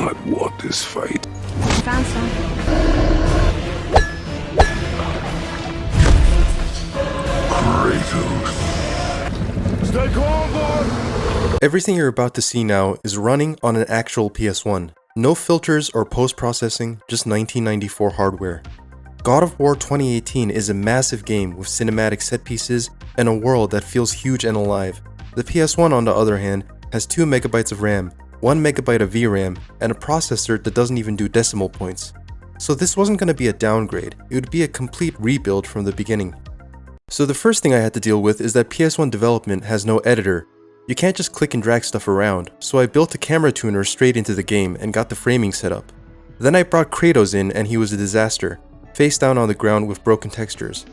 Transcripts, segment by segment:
not want this fight. Found some. Kratos. Stay calm, boy! Everything you're about to see now is running on an actual PS1. No filters or post-processing, just 1994 hardware. God of War 2018 is a massive game with cinematic set pieces and a world that feels huge and alive. The PS1, on the other hand, has 2 MB of RAM, 1 MB of VRAM, and a processor that doesn't even do decimal points. So this wasn't going to be a downgrade, it would be a complete rebuild from the beginning. So the first thing I had to deal with is that PS1 development has no editor. You can't just click and drag stuff around, so I built a camera tuner straight into the game and got the framing set up. Then I brought Kratos in and he was a disaster, face down on the ground with broken textures.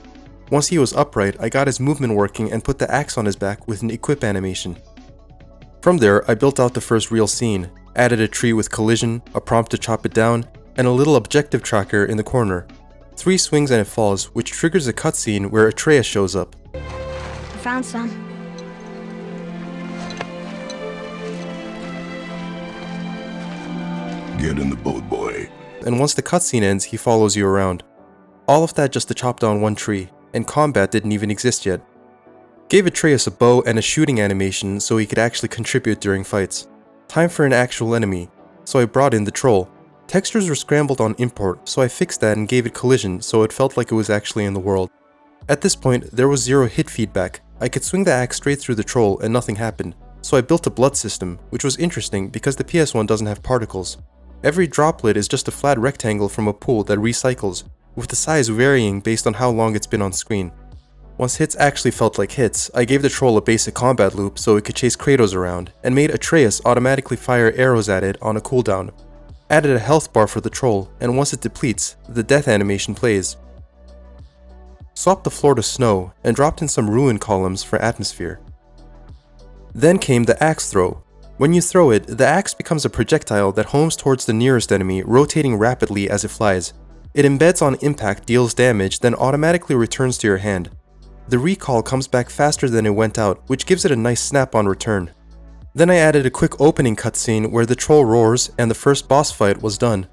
Once he was upright, I got his movement working and put the axe on his back with an equip animation. From there, I built out the first real scene, added a tree with collision, a prompt to chop it down, and a little objective tracker in the corner. 3 swings and it falls, which triggers a cutscene where Atreus shows up. Found some. Get in the boat, boy. And once the cutscene ends, he follows you around. All of that just to chop down 1 tree, and combat didn't even exist yet. Gave Atreus a bow and a shooting animation so he could actually contribute during fights. Time for an actual enemy, so I brought in the troll. Textures were scrambled on import, so I fixed that and gave it collision so it felt like it was actually in the world. At this point, there was 0 hit feedback. I could swing the axe straight through the troll and nothing happened, so I built a blood system, which was interesting because the PS1 doesn't have particles. Every droplet is just a flat rectangle from a pool that recycles, with the size varying based on how long it's been on screen. Once hits actually felt like hits, I gave the troll a basic combat loop so it could chase Kratos around, and made Atreus automatically fire arrows at it on a cooldown. Added a health bar for the troll, and once it depletes, the death animation plays. Swapped the floor to snow, and dropped in some ruin columns for atmosphere. Then came the axe throw. When you throw it, the axe becomes a projectile that homes towards the nearest enemy, rotating rapidly as it flies. It embeds on impact, deals damage, then automatically returns to your hand. The recoil comes back faster than it went out, which gives it a nice snap on return. Then I added a quick opening cutscene where the troll roars and the first boss fight was done.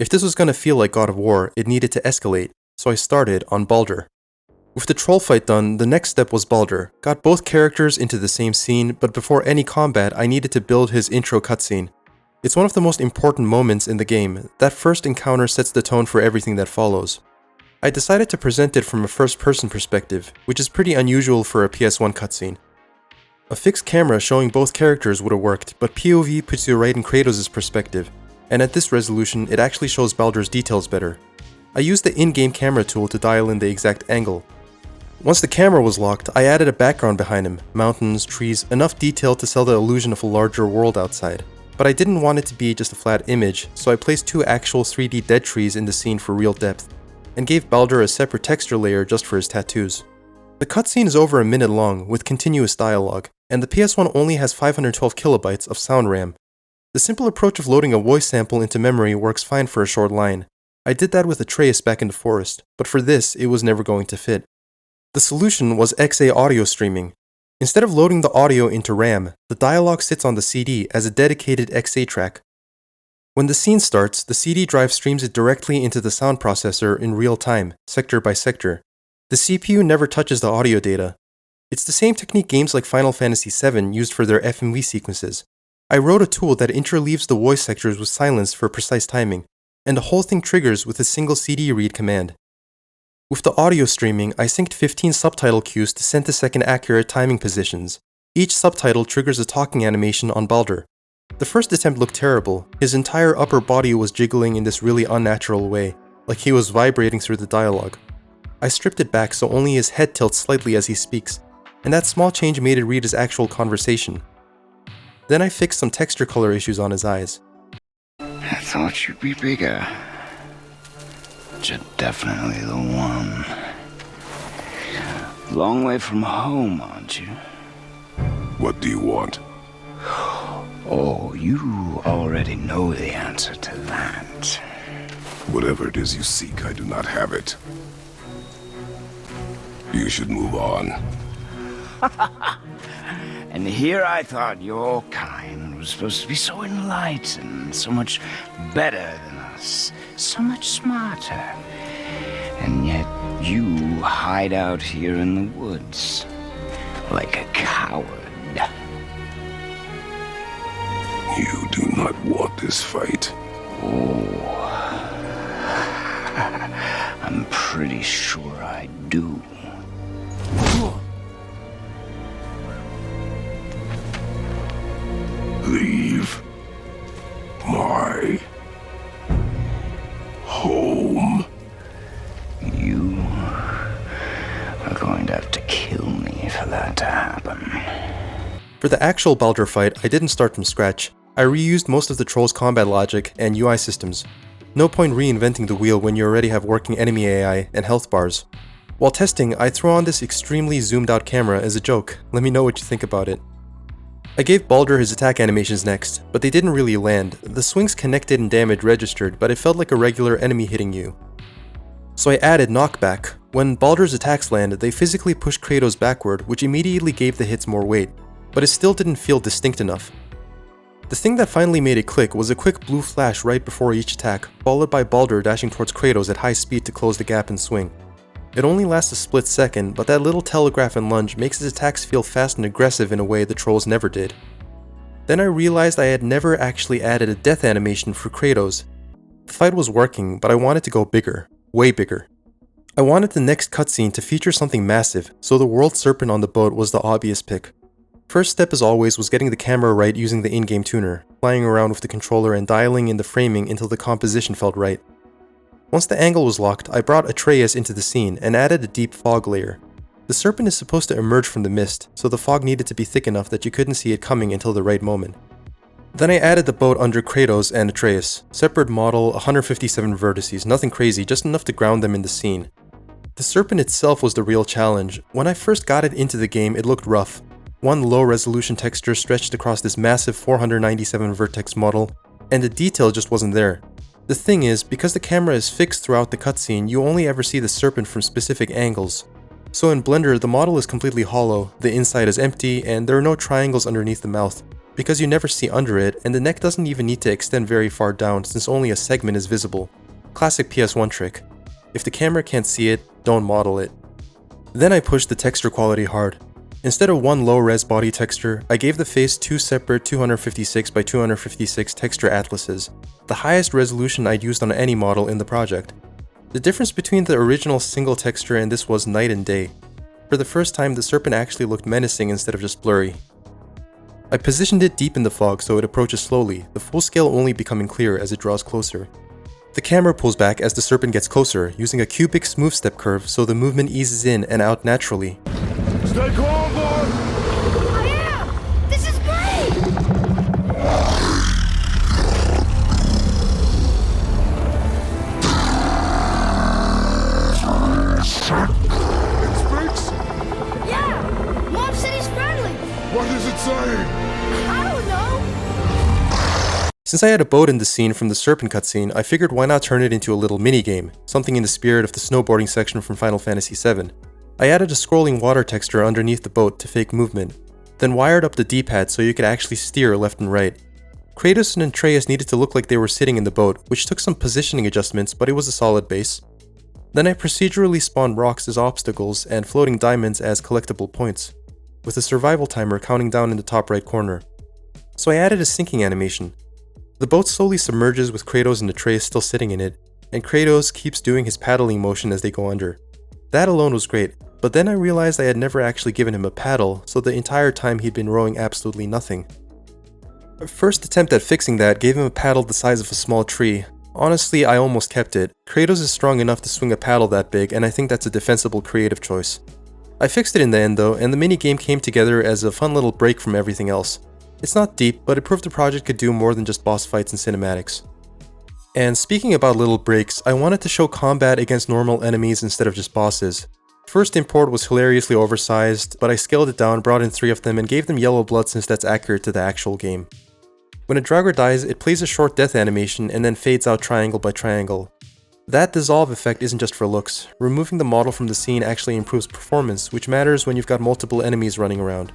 If this was gonna feel like God of War, it needed to escalate, so I started on Baldur. With the troll fight done, the next step was Baldur. Got both characters into the same scene, but before any combat, I needed to build his intro cutscene. It's one of the most important moments in the game. That first encounter sets the tone for everything that follows. I decided to present it from a first-person perspective, which is pretty unusual for a PS1 cutscene. A fixed camera showing both characters would have worked, but POV puts you right in Kratos' perspective, and at this resolution, it actually shows Baldur's details better. I used the in-game camera tool to dial in the exact angle. Once the camera was locked, I added a background behind him, mountains, trees, enough detail to sell the illusion of a larger world outside. But I didn't want it to be just a flat image, so I placed 2 actual 3D dead trees in the scene for real depth, and gave Baldur a separate texture layer just for his tattoos. The cutscene is over a minute long, with continuous dialogue, and the PS1 only has 512 kilobytes of sound RAM. The simple approach of loading a voice sample into memory works fine for a short line. I did that with Atreus back in the forest, but for this, it was never going to fit. The solution was XA audio streaming. Instead of loading the audio into RAM, the dialogue sits on the CD as a dedicated XA track. When the scene starts, the CD drive streams it directly into the sound processor in real time, sector by sector. The CPU never touches the audio data. It's the same technique games like Final Fantasy VII used for their FMV sequences. I wrote a tool that interleaves the voice sectors with silence for precise timing, and the whole thing triggers with a single CD read command. With the audio streaming, I synced 15 subtitle cues to centisecond accurate timing positions. Each subtitle triggers a talking animation on Baldur. The first attempt looked terrible. His entire upper body was jiggling in this really unnatural way, like he was vibrating through the dialogue. I stripped it back so only his head tilts slightly as he speaks, and that small change made it read as actual conversation. Then I fixed some texture color issues on his eyes. I thought you'd be bigger. But you're definitely the one. Long way from home, aren't you? What do you want? Oh, you already know the answer to that. Whatever it is you seek, I do not have it. You should move on. And here I thought your kind was supposed to be so enlightened, so much better than us, so much smarter. And yet you hide out here in the woods like a coward. You do not want this fight. Oh, I'm pretty sure I do. Leave my home. You are going to have to kill me for that to happen. For the actual Baldur fight, I didn't start from scratch. I reused most of the troll's combat logic and UI systems. No point reinventing the wheel when you already have working enemy AI and health bars. While testing, I threw on this extremely zoomed out camera as a joke. Let me know what you think about it. I gave Baldur his attack animations next, but they didn't really land. The swings connected and damage registered, but it felt like a regular enemy hitting you. So I added knockback. When Baldur's attacks land, they physically push Kratos backward, which immediately gave the hits more weight, but it still didn't feel distinct enough. The thing that finally made it click was a quick blue flash right before each attack, followed by Baldur dashing towards Kratos at high speed to close the gap and swing. It only lasts a split second, but that little telegraph and lunge makes his attacks feel fast and aggressive in a way the trolls never did. Then I realized I had never actually added a death animation for Kratos. The fight was working, but I wanted to go bigger, way bigger. I wanted the next cutscene to feature something massive, so the World Serpent on the boat was the obvious pick. First step as always was getting the camera right using the in-game tuner, flying around with the controller and dialing in the framing until the composition felt right. Once the angle was locked, I brought Atreus into the scene and added a deep fog layer. The serpent is supposed to emerge from the mist, so the fog needed to be thick enough that you couldn't see it coming until the right moment. Then I added the boat under Kratos and Atreus. Separate model, 157 vertices, nothing crazy, just enough to ground them in the scene. The serpent itself was the real challenge. When I first got it into the game, it looked rough. One low-resolution texture stretched across this massive 497 vertex model, and the detail just wasn't there. The thing is, because the camera is fixed throughout the cutscene, you only ever see the serpent from specific angles. So in Blender, the model is completely hollow, the inside is empty, and there are no triangles underneath the mouth, because you never see under it, and the neck doesn't even need to extend very far down since only a segment is visible. Classic PS1 trick. If the camera can't see it, don't model it. Then I pushed the texture quality hard. Instead of one low-res body texture, I gave the face two separate 256 by 256 texture atlases, the highest resolution I'd used on any model in the project. The difference between the original single texture and this was night and day. For the first time, the serpent actually looked menacing instead of just blurry. I positioned it deep in the fog so it approaches slowly, the full scale only becoming clear as it draws closer. The camera pulls back as the serpent gets closer, using a cubic smooth step curve so the movement eases in and out naturally. Stay calm, boy! I am! This is great! It speaks? Yeah! Mom said he's friendly! What is it saying? I don't know! Since I had a boat in the scene from the serpent cutscene, I figured why not turn it into a little minigame, something in the spirit of the snowboarding section from Final Fantasy VII. I added a scrolling water texture underneath the boat to fake movement, then wired up the D-pad so you could actually steer left and right. Kratos and Atreus needed to look like they were sitting in the boat, which took some positioning adjustments, but it was a solid base. Then I procedurally spawned rocks as obstacles and floating diamonds as collectible points, with a survival timer counting down in the top right corner. So I added a sinking animation. The boat slowly submerges with Kratos and Atreus still sitting in it, and Kratos keeps doing his paddling motion as they go under. That alone was great, but then I realized I had never actually given him a paddle, so the entire time he'd been rowing absolutely nothing. Our first attempt at fixing that gave him a paddle the size of a small tree. Honestly, I almost kept it. Kratos is strong enough to swing a paddle that big, and I think that's a defensible creative choice. I fixed it in the end though, and the minigame came together as a fun little break from everything else. It's not deep, but it proved the project could do more than just boss fights and cinematics. And speaking about little breaks, I wanted to show combat against normal enemies instead of just bosses. First import was hilariously oversized, but I scaled it down, brought in 3 of them, and gave them yellow blood since that's accurate to the actual game. When a Draugr dies, it plays a short death animation and then fades out triangle by triangle. That dissolve effect isn't just for looks. Removing the model from the scene actually improves performance, which matters when you've got multiple enemies running around.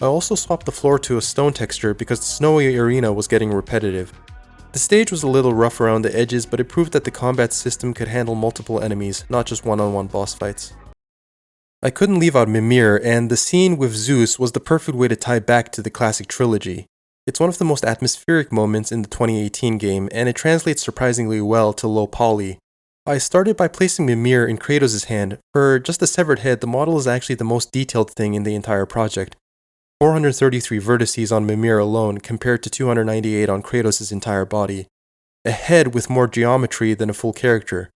I also swapped the floor to a stone texture because the snowy arena was getting repetitive. The stage was a little rough around the edges, but it proved that the combat system could handle multiple enemies, not just one-on-one boss fights. I couldn't leave out Mimir, and the scene with Zeus was the perfect way to tie back to the classic trilogy. It's one of the most atmospheric moments in the 2018 game, and it translates surprisingly well to low poly. I started by placing Mimir in Kratos' hand. For just a severed head, the model is actually the most detailed thing in the entire project. 433 vertices on Mimir alone compared to 298 on Kratos' entire body. A head with more geometry than a full character.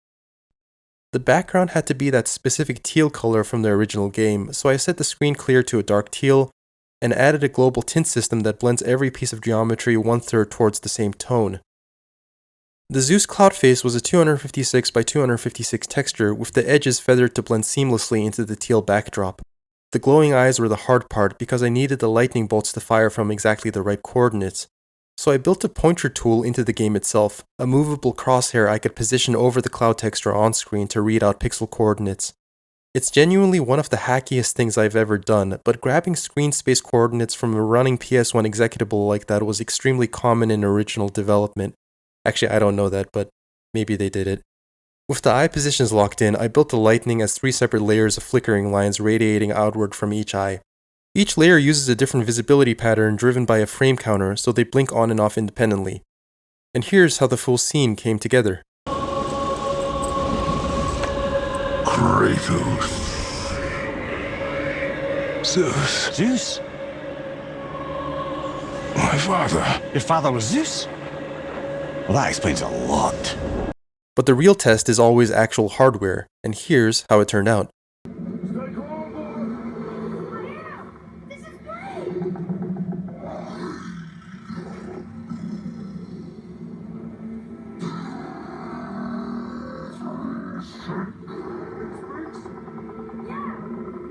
The background had to be that specific teal color from the original game, so I set the screen clear to a dark teal and added a global tint system that blends every piece of geometry 1/3 towards the same tone. The Zeus cloud face was a 256 by 256 texture with the edges feathered to blend seamlessly into the teal backdrop. The glowing eyes were the hard part because I needed the lightning bolts to fire from exactly the right coordinates. So I built a pointer tool into the game itself, a movable crosshair I could position over the cloud texture on screen to read out pixel coordinates. It's genuinely one of the hackiest things I've ever done, but grabbing screen space coordinates from a running PS1 executable like that was extremely common in original development. Actually, I don't know that, but maybe they did it. With the eye positions locked in, I built the lightning as 3 separate layers of flickering lines radiating outward from each eye. Each layer uses a different visibility pattern driven by a frame counter, so they blink on and off independently. And here's how the full scene came together. Kratos. Zeus. Zeus? My father. Your father was Zeus? Well, that explains a lot. But the real test is always actual hardware, and here's how it turned out. This is great! Yeah,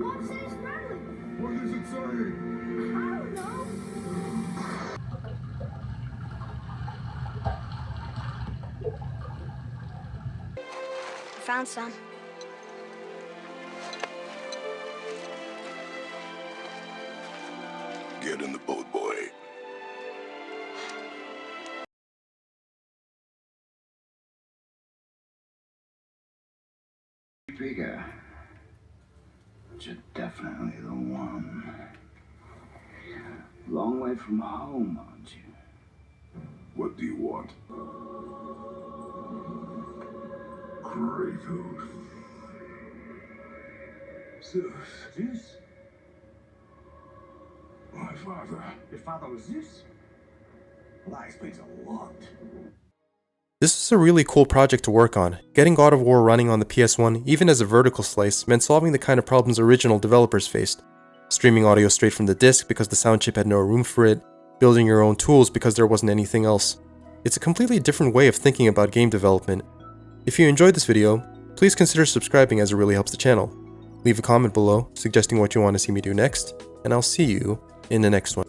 Mom said he's friendly. What does it say? I don't know. Found some. Get in the boat, boy. Bigger. But you're definitely the one. Long way from home, aren't you? What do you want? Kratos. Zeus. Zeus? My father. Your father was Zeus? Well, that explains a lot. This was a really cool project to work on. Getting God of War running on the PS1, even as a vertical slice, meant solving the kind of problems original developers faced. Streaming audio straight from the disc because the sound chip had no room for it, building your own tools because there wasn't anything else. It's a completely different way of thinking about game development. If you enjoyed this video, please consider subscribing as it really helps the channel. Leave a comment below suggesting what you want to see me do next, and I'll see you in the next one.